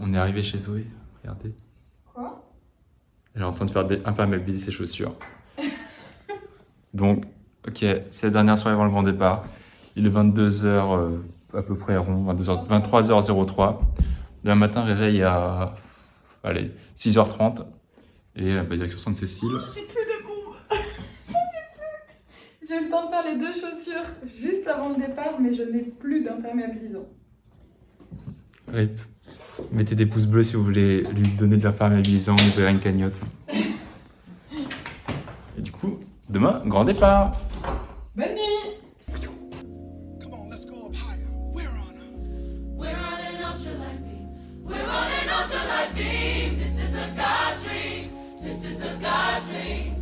On est arrivé chez Zoé, regardez. Quoi? Elle est en train de faire imperméabiliser ses chaussures. Donc, ok, c'est la dernière soirée avant le grand départ. Il est 22h à peu près rond, 23h03. Demain matin, réveil à 6h30. Et direction Sainte-Cécile. J'ai plus de bombe. J'en ai plus. J'ai eu le temps de faire les 2 chaussures juste avant le départ, mais je n'ai plus d'imperméabilisant. RIP. Mettez des pouces bleus si vous voulez lui donner de l'imperméabilisant, on ouvrir une cagnotte. Et du coup, demain, grand départ. Bonne nuit. Come on, let's go up higher. We're on an ultralight beam. We're on an ultralight beam. This is a God dream. This is a God dream.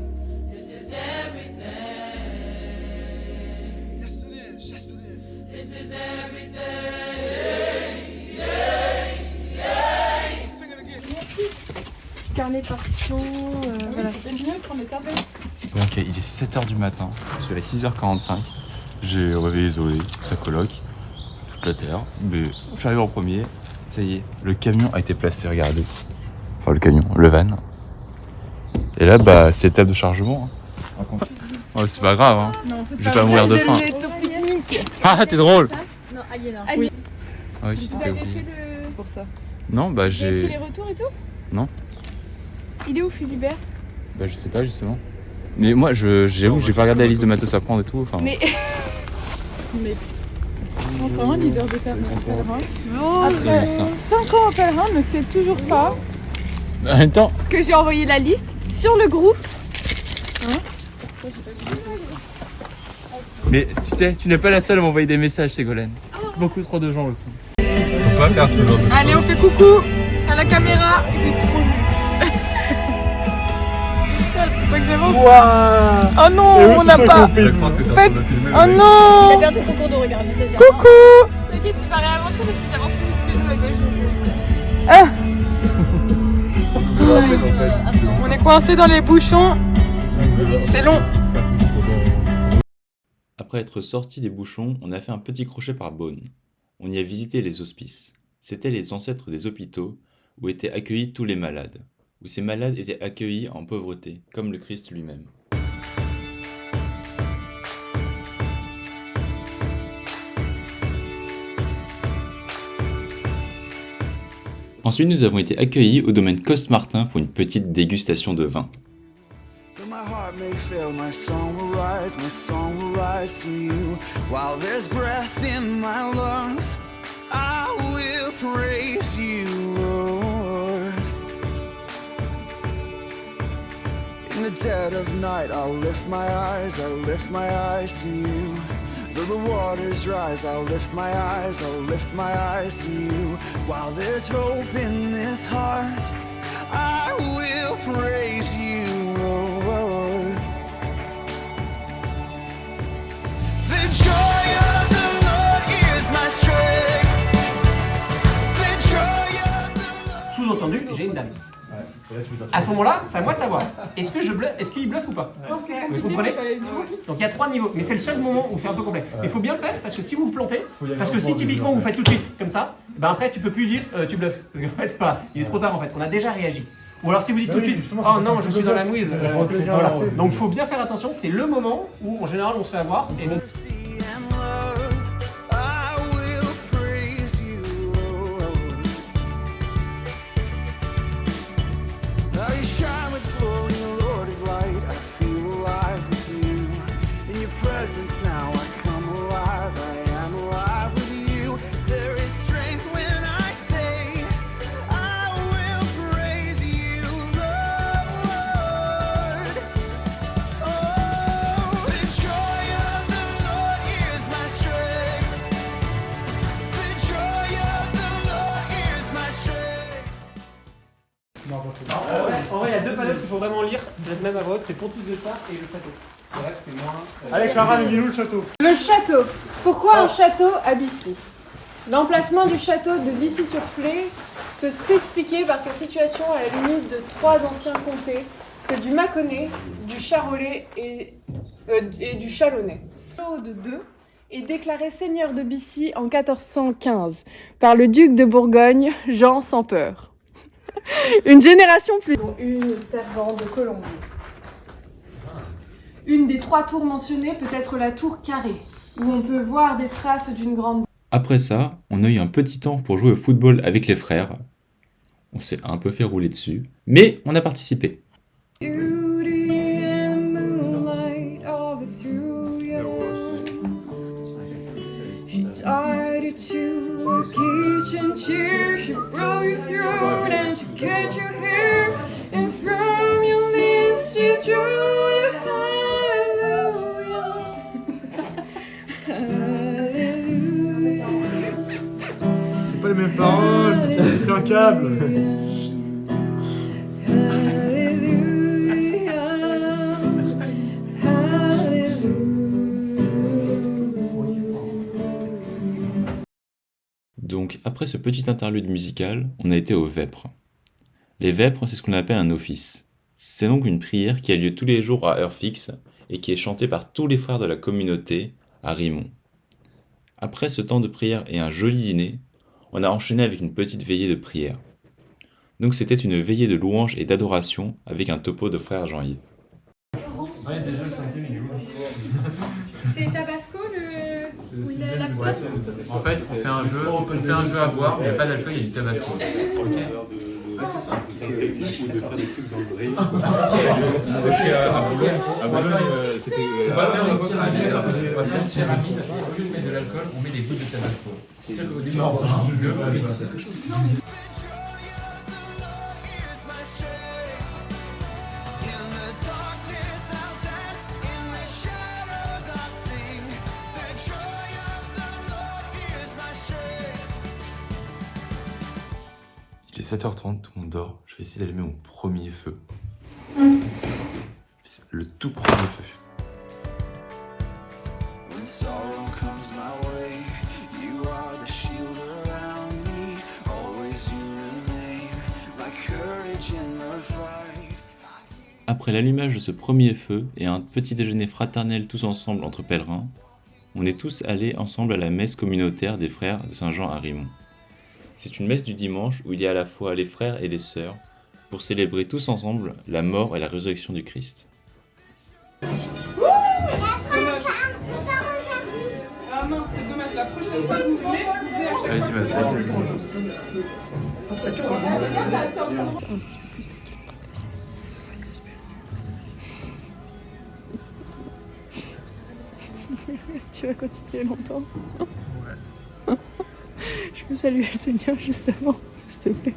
This is everything. Yes, it is. Yes, it is. This is everything. Sing it again. Carnet partition, voilà. C'était mieux qu'on était avec. Ok, il est 7h du matin, il est 6h45. J'ai réveillé Zoé, sa coloc, toute la terre. Mais je suis arrivé en premier, ça y est, le camion a été placé, regardez. Enfin, le camion, le van. Et là, bah, c'est l'étape de chargement. Hein. Oh, c'est pas grave, hein. Non, c'est Je vais pas mourir de faim. Ah, t'es drôle! Non, Aliéna. Oui. Ouais, Vous j'étais avez oublié. fait le... pour ça. Non, bah, Vous avez pris les j'ai. retours et tout? Non. Il est où Philibert? Bah, je sais pas, justement. Mais moi, j'avoue, j'ai pas regardé la liste de matos à prendre et tout. Enfin, Mais... Mais... Encore un leader de pèlerin. Après Après 5 ans en pèlerin, ne sait toujours pas en même temps, que j'ai envoyé la liste sur le groupe. mais tu sais, tu n'es pas la seule à m'envoyer des messages, Ségolène. Beaucoup trop de gens le font. Faut pas faire ce genre de... Allez, on fait coucou à la caméra. Faut pas que j'avance. Oh non, on n'a pas. Faites... Oh non. Il a perdu le concours de regard, je sais déjà. Coucou. T'inquiète, tu vas réavancer parce que j'avance plus vite que nous à gauche. On est coincé dans les bouchons. C'est long. Après être sorti des bouchons, on a fait un petit crochet par Beaune. On y a visité les hospices. C'étaient les ancêtres des hôpitaux où étaient accueillis tous les malades, où ces malades étaient accueillis en pauvreté, comme le Christ lui-même. Ensuite, nous avons été accueillis au domaine Coste-Martin pour une petite dégustation de vin. My heart may fail, my song will rise to you. While there's breath in my lungs, I will praise you, Lord. In the dead of night, I'll lift my eyes to you. Though the waters rise, I'll lift my eyes to you. While there's hope in this heart, I will praise you, Lord. The joy of the Lord is my strength. The joy of the Lord. Sous-entendu, j'ai une dame. À ce moment-là, c'est à moi de savoir. Est-ce que je bluffe, est-ce qu'il bluffe ou pas? Vous comprenez? Donc il y a 3 niveaux, mais c'est le seul moment où c'est un peu complexe. Mais il faut bien le faire parce que si vous vous plantez, parce que si typiquement vous faites tout de suite comme ça, ben après tu peux plus dire tu bluffes. Parce qu'en fait, voilà, il est trop tard en fait, on a déjà réagi. Ou alors si vous dites tout de suite oh non, je suis dans la mouise, voilà. Donc il faut bien faire attention, c'est le moment où en général on se fait avoir. Et donc... Mercy and love, I will praise you, Lord. Now you shine with glory, Lord of light. I feel alive with you. In your presence now I come alive. I am alive with you. There is strength when I say I will praise you, Lord. Oh, the joy of the Lord is my strength. The joy of the Lord is my strength. En vrai, il y a 2 panneaux qu'il faut vraiment lire, même à vote, c'est Pontus de Départ et le château. C'est vrai que c'est moins... Allez Clara, dis-nous le château. Le château. Pourquoi un château à Bissy? L'emplacement du château de Bissy-sur-Flé peut s'expliquer par sa situation à la limite de 3 anciens comtés, ceux du Mâconnais, du Charolais et du Chalonnais. De 2 et déclaré seigneur de Bissy en 1415 par le duc de Bourgogne, Jean sans peur. Une génération plus tard, une servant de Colombier. Une des 3 tours mentionnées peut être la tour carrée, où on peut voir des traces d'une grande... Après ça, on a eu un petit temps pour jouer au football avec les frères. On s'est un peu fait rouler dessus, mais on a participé. C'est pas les mêmes paroles, c'est un câble. Donc, après ce petit interlude musical, on a été aux vêpres. Les vêpres, c'est ce qu'on appelle un office. C'est donc une prière qui a lieu tous les jours à heure fixe et qui est chantée par tous les frères de la communauté à Rimont. Après ce temps de prière et un joli dîner, on a enchaîné avec une petite veillée de prière. Donc c'était une veillée de louange et d'adoration avec un topo de frère Jean-Yves. Ouais, déjà le 5e il est où? C'est Tabasco la Ouais. En fait, on fait un jeu à boire, il n'y a pas d'alcool, il y a du Tabasco. C'est ça, c'est ou de faire des trucs dans le vrai. À Boulogne, c'était pas faire on va faire une pyramide, au lieu de mettre de l'alcool, on met des gouttes de Tabasco. C'est-à-dire qu'au début, on prend un gueule, on met quelque chose. Il est 7h30, tout le monde dort. Je vais essayer d'allumer mon premier feu. C'est le tout premier feu. When sorrow comes my way, you are the shield around me. Always you remain, my courage in the fight. Après l'allumage de ce premier feu et un petit déjeuner fraternel tous ensemble entre pèlerins, on est tous allés ensemble à la messe communautaire des frères de Saint-Jean à Rimont. C'est une messe du dimanche où il y a à la fois les frères et les sœurs pour célébrer tous ensemble la mort et la résurrection du Christ. Ah mince, c'est dommage, la prochaine fois que vous venez à chaque fois. Tu vas continuer longtemps. Je peux saluer le Seigneur juste avant, s'il te plaît.